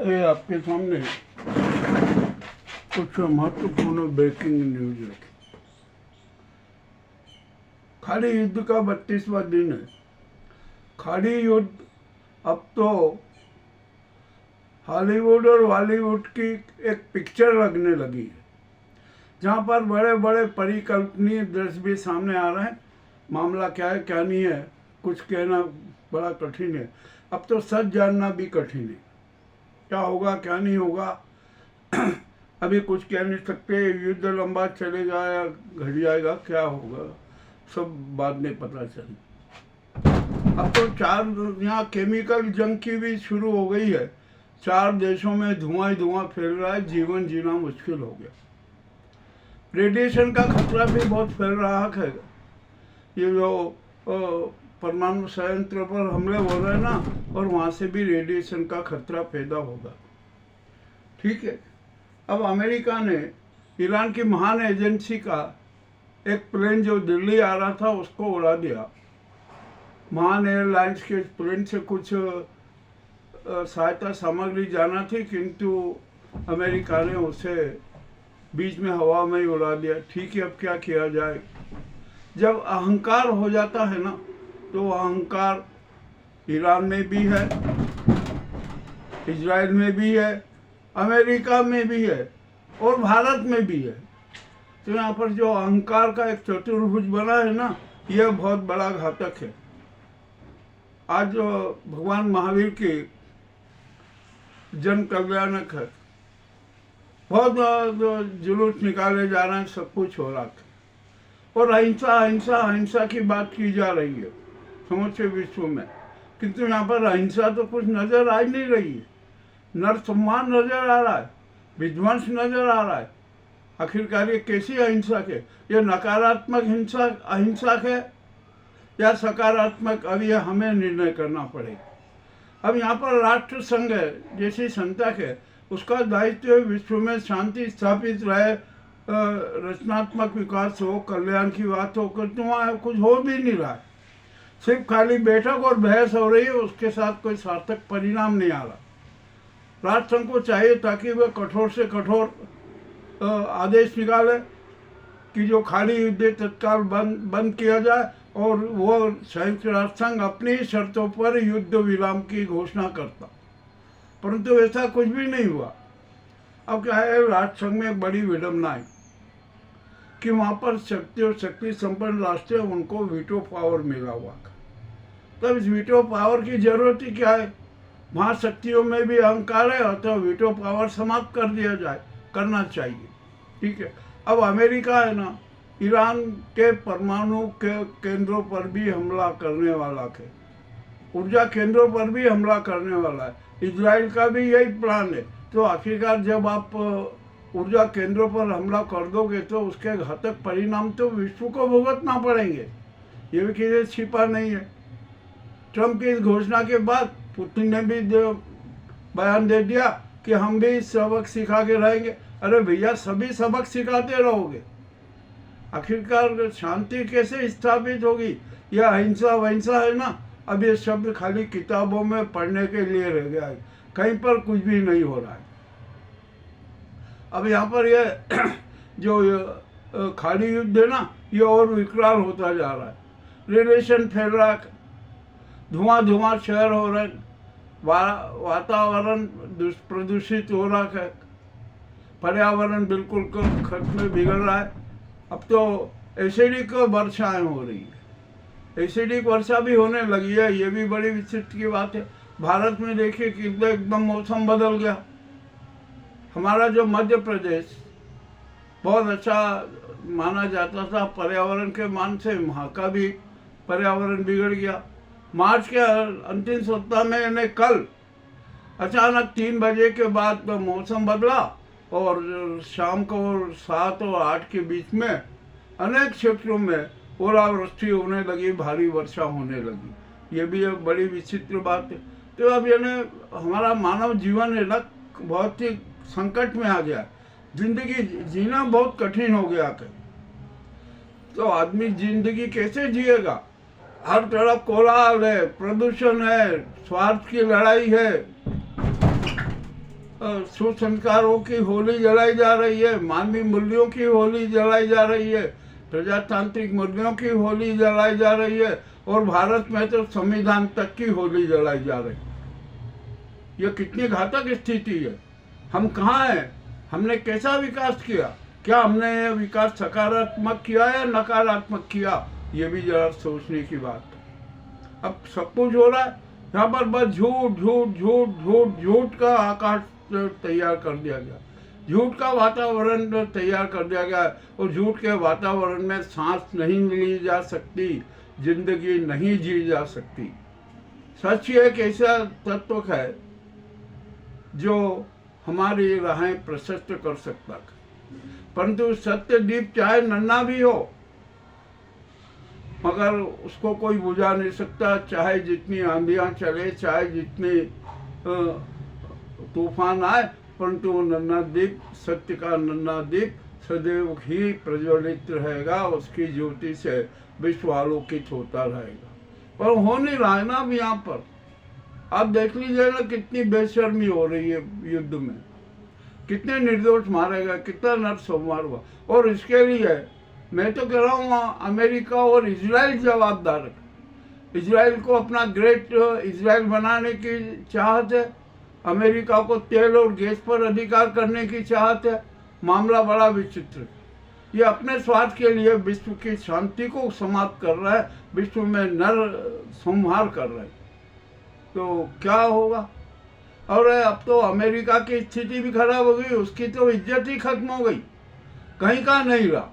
ये आपके सामने कुछ महत्वपूर्ण ब्रेकिंग न्यूज रखी। खाड़ी युद्ध का 32वां दिन है। खाड़ी युद्ध अब तो हॉलीवुड और बॉलीवुड की एक पिक्चर लगने लगी है, जहाँ पर बड़े बड़े परिकल्पनीय दृश्य भी सामने आ रहे हैं। मामला क्या है क्या नहीं है कुछ कहना बड़ा कठिन है। अब तो सच जानना भी कठिन है, क्या होगा क्या नहीं होगा अभी कुछ कह नहीं सकते। युद्ध लंबा चलेगा या घट जाएगा, क्या होगा सब बाद में पता चले। अब तो यहाँ केमिकल जंग की भी शुरू हो गई है। 4 देशों में धुआं ही धुआं फैल रहा है, जीवन जीना मुश्किल हो गया। रेडिएशन का खतरा भी बहुत फैल रहा है। ये जो परमाणु संयंत्र पर हमले हो रहे हैं ना, और वहाँ से भी रेडिएशन का खतरा पैदा होगा। ठीक है, अब अमेरिका ने ईरान की महान एजेंसी का एक प्लेन जो दिल्ली आ रहा था उसको उड़ा दिया। महान एयरलाइंस के प्लेन से कुछ सहायता सामग्री जाना थी, किंतु अमेरिका ने उसे बीच में हवा में ही उड़ा दिया। ठीक है, अब क्या किया जाए। जब अहंकार हो जाता है ना, तो अहंकार ईरान में भी है, इजराइल में भी है, अमेरिका में भी है और भारत में भी है। तो यहाँ पर जो अहंकार का एक चतुर्भुज बना है ना, यह बहुत बड़ा घातक है। आज जो भगवान महावीर की जन कल्याणक है, बहुत जुलूस निकाले जा रहे हैं, सब कुछ हो रहा है और अहिंसा अहिंसा अहिंसा की बात की जा रही है समूचे विश्व में। किंतु यहाँ पर अहिंसा तो कुछ नजर आ ही नहीं रही है। नर सम्मान नजर आ रहा है, विध्वंस नजर आ रहा है। आखिरकार ये कैसी अहिंसा है? ये नकारात्मक हिंसा अहिंसा है या सकारात्मक? अब ये हमें निर्णय करना पड़ेगा। अब यहाँ पर राष्ट्र संघ जैसी संस्था है, उसका दायित्व विश्व में शांति स्थापित रहे, रचनात्मक विकास हो, कल्याण की बात हो, वहाँ कुछ हो भी नहीं रहा है। सिर्फ खाली बैठक और बहस हो रही है, उसके साथ कोई सार्थक परिणाम नहीं आ रहा। राष्ट्र संघ को चाहिए ताकि वह कठोर से कठोर आदेश निकाले कि जो खाड़ी युद्ध तत्काल बंद किया जाए और वो संयुक्त राष्ट्र संघ अपनी शर्तों पर युद्ध विराम की घोषणा करता। परंतु ऐसा कुछ भी नहीं हुआ। अब क्या है, राष्ट्र संघ में एक बड़ी विडंबना है कि वहाँ पर शक्ति और शक्ति संपन्न राष्ट्र है, उनको वीटो पावर मिला हुआ। तब इस वीटो पावर की जरूरत ही क्या है? महाशक्तियों में भी अहंकार है, अतः वीटो पावर समाप्त कर दिया जाए, करना चाहिए। ठीक है, अब अमेरिका है ना, ईरान के परमाणु के केंद्रों पर भी हमला करने वाला है, ऊर्जा केंद्रों पर भी हमला करने वाला है। इजराइल का भी यही प्लान है। तो आखिरकार जब आप ऊर्जा केंद्रों पर हमला कर दोगे तो उसके घातक परिणाम तो विश्व को भुगतना पड़ेंगे, ये भी किसी छिपा नहीं है। ट्रंप की इस घोषणा के बाद पुतिन ने भी बयान दे दिया कि हम भी सबक सिखा के रहेंगे। अरे भैया, सभी सबक सिखाते रहोगे, आखिरकार शांति कैसे स्थापित होगी? यह अहिंसा वहिंसा है ना, अब ये शब्द खाली किताबों में पढ़ने के लिए रह गया है, कहीं पर कुछ भी नहीं हो रहा है। अब यहाँ पर ये जो खाड़ी युद्ध है ना, ये और विकराल होता जा रहा है। रेडिएशन फैल रहा है, धुआं धुआं शहर हो रहे हैं, वातावरण प्रदूषित हो रहा है, पर्यावरण बिल्कुल खत्म बिगड़ रहा है। अब तो एसिडिक वर्षाएं हो रही है, एसिडिक वर्षा भी होने लगी है, ये भी बड़ी विचित्र की बात है। भारत में देखिए कि एकदम मौसम बदल गया। हमारा जो मध्य प्रदेश बहुत अच्छा माना जाता था पर्यावरण के मान से, वहाँ का भी पर्यावरण बिगड़ गया। मार्च के अंतिम सप्ताह में यानी कल अचानक 3 बजे के बाद तो मौसम बदला और शाम को 7 और 8 के बीच में अनेक क्षेत्रों में ओलावृष्टि होने लगी, भारी वर्षा होने लगी। ये भी एक बड़ी विचित्र बात है। तो अब यानी हमारा मानव जीवन है ना, बहुत ही संकट में आ गया। जिंदगी जीना बहुत कठिन हो गया है। तो आदमी जिंदगी कैसे जिएगा? हर तरफ कोलाहल है, प्रदूषण है, स्वार्थ की लड़ाई है। सुसंस्कारों की होली जलाई जा रही है, मानवीय मूल्यों की होली जलाई जा रही है, प्रजातांत्रिक मूल्यों की होली जलाई जा रही है, और भारत में तो संविधान तक की होली जलाई जा रही है। ये कितनी घातक स्थिति है। हम कहाँ हैं? हमने कैसा विकास किया? क्या हमने ये विकास सकारात्मक किया या नकारात्मक किया? ये भी जरा सोचने की बात है। अब सब कुछ हो रहा है यहाँ पर, बस झूठ झूठ झूठ झूठ झूठ का आकाश तैयार कर दिया गया, झूठ का वातावरण तैयार कर दिया गया, और झूठ के वातावरण में सांस नहीं ली जा सकती, जिंदगी नहीं जी जा सकती। सच एक ऐसा तत्व है जो हमारी राहें प्रशस्त कर सकता है, परंतु सत्य दीप चाहे नन्हा भी हो मगर उसको कोई बुझा नहीं सकता, चाहे जितनी आंधियां चले, चाहे जितने तूफान आए, परंतु वो नन्हा दीप, सत्य का नन्हा दीप सदैव ही प्रज्वलित रहेगा, उसकी ज्योति से विश्व आलोकित होता रहेगा। पर हो नहीं रहा है ना अब यहाँ पर। आप देख लीजिए ना कितनी बेशर्मी हो रही है युद्ध में, कितने निर्दोष मारे गए, कितना नरसंहार हुआ। और इसके लिए मैं तो कह रहा हूँ अमेरिका और इजराइल जवाबदार है। इजराइल को अपना ग्रेट इजराइल बनाने की चाहत है, अमेरिका को तेल और गैस पर अधिकार करने की चाहत है। मामला बड़ा विचित्र है। ये अपने स्वार्थ के लिए विश्व की शांति को समाप्त कर रहा है, विश्व में नर संहार कर रहा है। तो क्या होगा? और अब तो अमेरिका की स्थिति भी खराब हो गई, उसकी तो इज्जत ही खत्म हो गई, कहीं का नहीं रहा,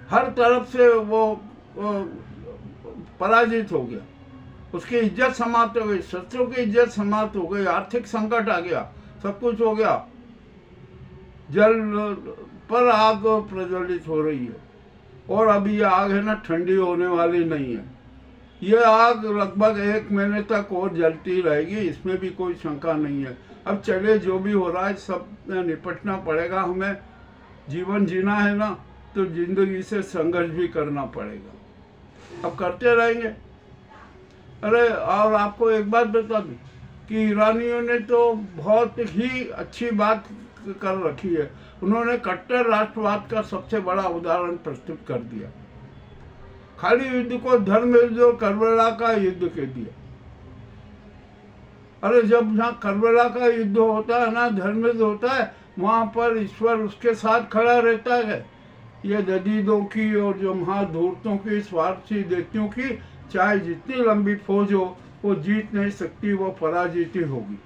हर तरफ से वो पराजित हो गया, उसकी इज्जत समाप्त हो गई, शस्त्रों की इज्जत समाप्त हो गई, आर्थिक संकट आ गया, सब कुछ हो गया। जल पर आग प्रज्वलित हो रही है, और अभी ये आग है ना ठंडी होने वाली नहीं है। ये आग लगभग 1 महीने तक और जलती रहेगी, इसमें भी कोई शंका नहीं है। अब चले जो भी हो रहा है सब निपटना पड़ेगा, हमें जीवन जीना है ना, तो जिंदगी से संघर्ष भी करना पड़ेगा, अब करते रहेंगे। अरे और आपको एक बात बता दूं कि ईरानियों ने तो बहुत ही अच्छी बात कर रखी है, उन्होंने कट्टर राष्ट्रवाद का सबसे बड़ा उदाहरण प्रस्तुत कर दिया। खाली युद्ध को धर्म युद्ध और करबला का युद्ध कह दिया। अरे जब जहाँ करबला का युद्ध होता है ना, धर्म युद्ध होता है, वहाँ पर ईश्वर उसके साथ खड़ा रहता है। ये जदीदों की और जो महाधूर्तों की, स्वार्थी दैत्यों की चाहे जितनी लंबी फौज हो, वो जीत नहीं सकती, वो पराजित ही होगी।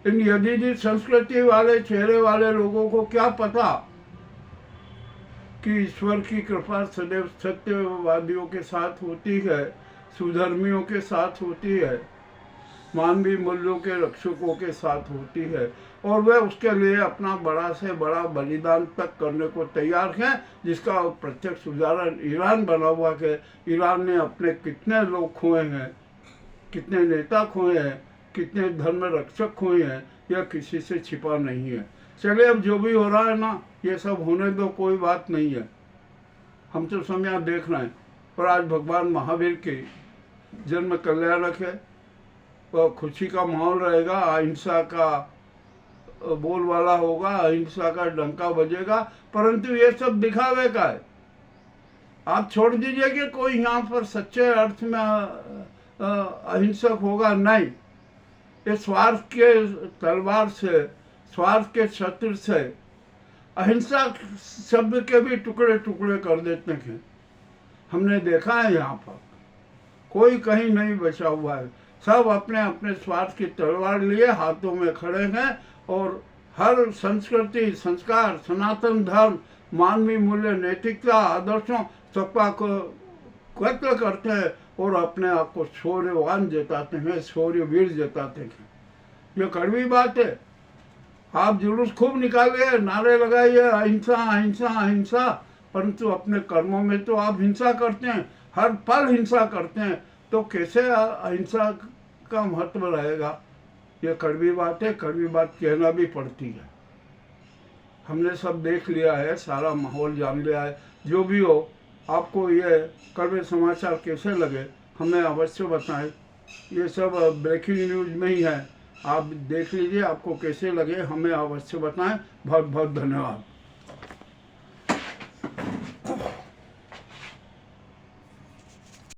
इन यदीदी संस्कृति वाले चेहरे वाले लोगों को क्या पता कि ईश्वर की कृपा सदैव सत्यवादियों के साथ होती है, सुधर्मियों के साथ होती है, मानवीय मूल्यों के रक्षकों के साथ होती है, और वे उसके लिए अपना बड़ा से बड़ा बलिदान तक करने को तैयार हैं, जिसका प्रत्यक्ष उदाहरण ईरान बना हुआ है। ईरान ने अपने कितने लोग खोए हैं, कितने नेता खोए हैं, कितने धर्म रक्षक खोए हैं, यह किसी से छिपा नहीं है। चलिए अब जो भी हो रहा है ना, ये सब होने दो, कोई बात नहीं है, हम तो समय देख रहे हैं। और आज भगवान महावीर के जन्म कल्याणक है, और खुशी का माहौल रहेगा, अहिंसा का बोलबाला होगा, अहिंसा का डंका बजेगा, परंतु ये सब दिखावे का है। आप छोड़ दीजिए कि कोई यहाँ पर सच्चे अर्थ में अहिंसक होगा, नहीं। ये स्वार्थ के तलवार से, स्वार्थ के शस्त्र से अहिंसा शब्द के भी टुकड़े टुकड़े कर देते हैं। हमने देखा है यहाँ पर कोई कहीं नहीं बचा हुआ है, सब अपने अपने स्वार्थ की तलवार लिए हाथों में खड़े हैं, और हर संस्कृति, संस्कार, सनातन धर्म, मानवीय मूल्य, नैतिकता, आदर्शों सबका को कत्ल करते हैं, और अपने आप को शौर्यवान जताते हैं, शौर्यवीर जताते हैं। ये कड़वी बात है। आप जुलूस खूब निकालिए, नारे लगाइए, अहिंसा अहिंसा अहिंसा, परंतु अपने कर्मों में तो आप हिंसा करते हैं, हर पल हिंसा करते हैं, तो कैसे अहिंसा का महत्व रहेगा? ये कड़वी बात है, कड़वी बात कहना भी पड़ती है। हमने सब देख लिया है, सारा माहौल जान लिया है। जो भी हो, आपको ये कड़वे समाचार कैसे लगे हमें अवश्य बताएं। ये सब ब्रेकिंग न्यूज़ में ही है, आप देख लीजिए, आपको कैसे लगे हमें अवश्य बताएं। बहुत बहुत धन्यवाद।